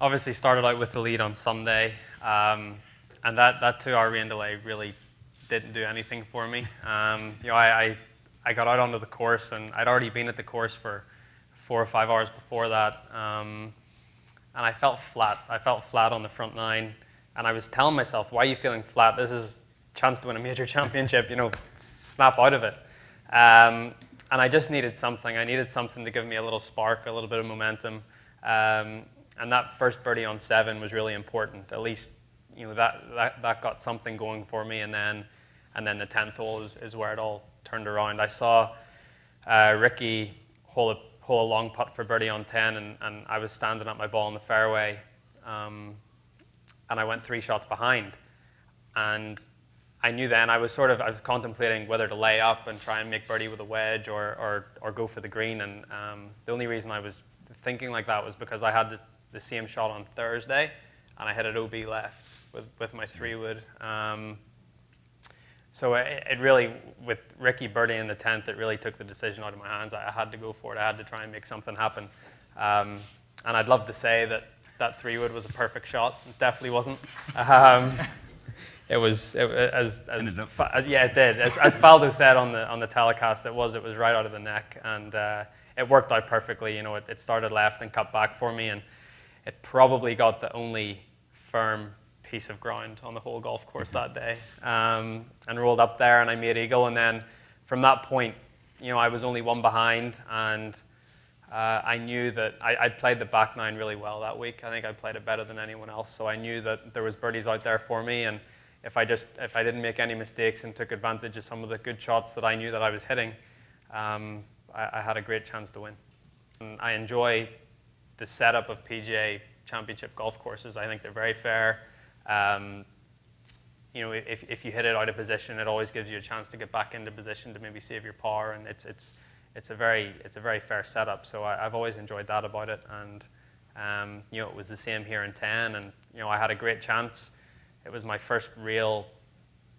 obviously started out with the lead on Sunday, and that 2-hour rain delay really didn't do anything for me. I got out onto the course, and I'd already been at the course for 4 or 5 hours before that, and I felt flat. I felt flat on the front 9, and I was telling myself, "Why are you feeling flat? This is a chance to win a major championship. Snap out of it." And I just needed something. I needed something to give me a little spark, a little bit of momentum. And that first birdie on 7 was really important. At least, that got something going for me. And then the 10th hole is where it all turned around. I saw Ricky hole a long putt for birdie on 10, and I was standing at my ball in the fairway, and I went 3 shots behind. And I knew then I was contemplating whether to lay up and try and make birdie with a wedge or go for the green. And the only reason I was thinking like that was because I had the same shot on Thursday, and I hit it OB left with my 3-wood. So it really, with Ricky birdie in the 10th, it really took the decision out of my hands. I had to go for it. I had to try and make something happen. And I'd love to say that 3-wood was a perfect shot. It definitely wasn't. It did. As Faldo said on the telecast, it was right out of the neck, and it worked out perfectly. It started left and cut back for me, and it probably got the only firm piece of ground on the whole golf course that day, and rolled up there, and I made eagle. And then from that point, I was only 1 behind, and I knew that I'd played the back 9 really well that week. I think I played it better than anyone else, so I knew that there was birdies out there for me. And if I didn't make any mistakes and took advantage of some of the good shots that I knew that I was hitting, I had a great chance to win. And I enjoy the setup of PGA Championship golf courses. I think they're very fair. If you hit it out of position, it always gives you a chance to get back into position to maybe save your par, and it's a very fair setup. So I've always enjoyed that about it. And it was the same here in 10, and I had a great chance. It was my first real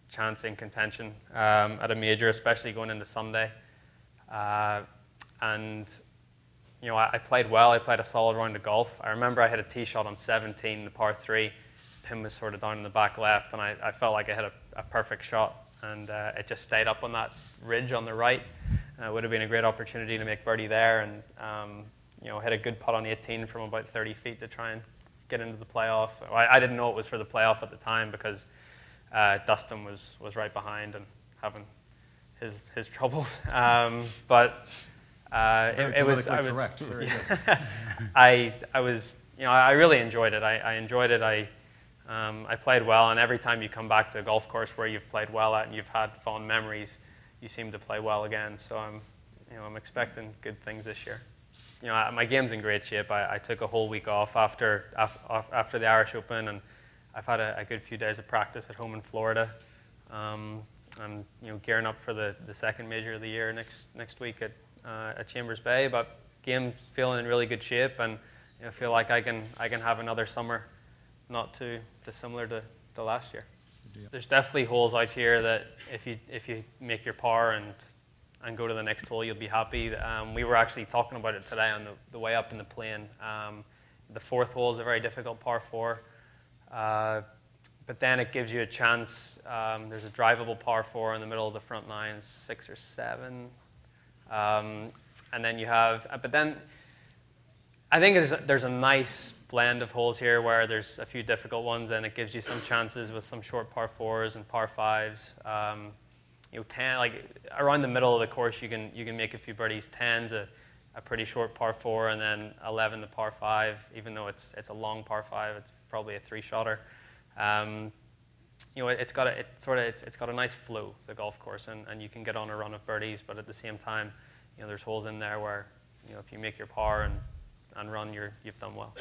chance in contention at a major, especially going into Sunday. And I played well. I played a solid round of golf. I remember I hit a tee shot on 17, the par 3. Pin was sort of down in the back left, and I felt like I hit a perfect shot. And it just stayed up on that ridge on the right. It would have been a great opportunity to make birdie there, and hit a good putt on 18 from about 30 feet to try and get into the playoff. I didn't know it was for the playoff at the time because Dustin was right behind and having his troubles. But it was correct. Very good. I really enjoyed it. I enjoyed it. I played well, and every time you come back to a golf course where you've played well at and you've had fond memories, you seem to play well again. So I'm expecting good things this year. My game's in great shape. I took a whole week off after the Irish Open, and I've had a good few days of practice at home in Florida, and gearing up for the second major of the year next week at Chambers Bay. But game's feeling in really good shape, and I feel like I can have another summer not too dissimilar to last year. There's definitely holes out here that if you make your par and go to the next hole, you'll be happy. We were actually talking about it today on the way up in the plane. The 4th hole is a very difficult par 4, but then it gives you a chance. There's a drivable par 4 in the middle of the front 9, 6 or 7, and then you have. But then I think there's a nice blend of holes here where there's a few difficult ones, and it gives you some chances with some short par 4s and par 5s. 10, like around the middle of the course, you can make a few birdies. 10's a pretty short par 4, and then 11 the par 5. Even though it's a long par 5, it's probably a 3-shotter. It's got a nice flow, the golf course, and you can get on a run of birdies. But at the same time, there's holes in there where if you make your par and run, you've done well.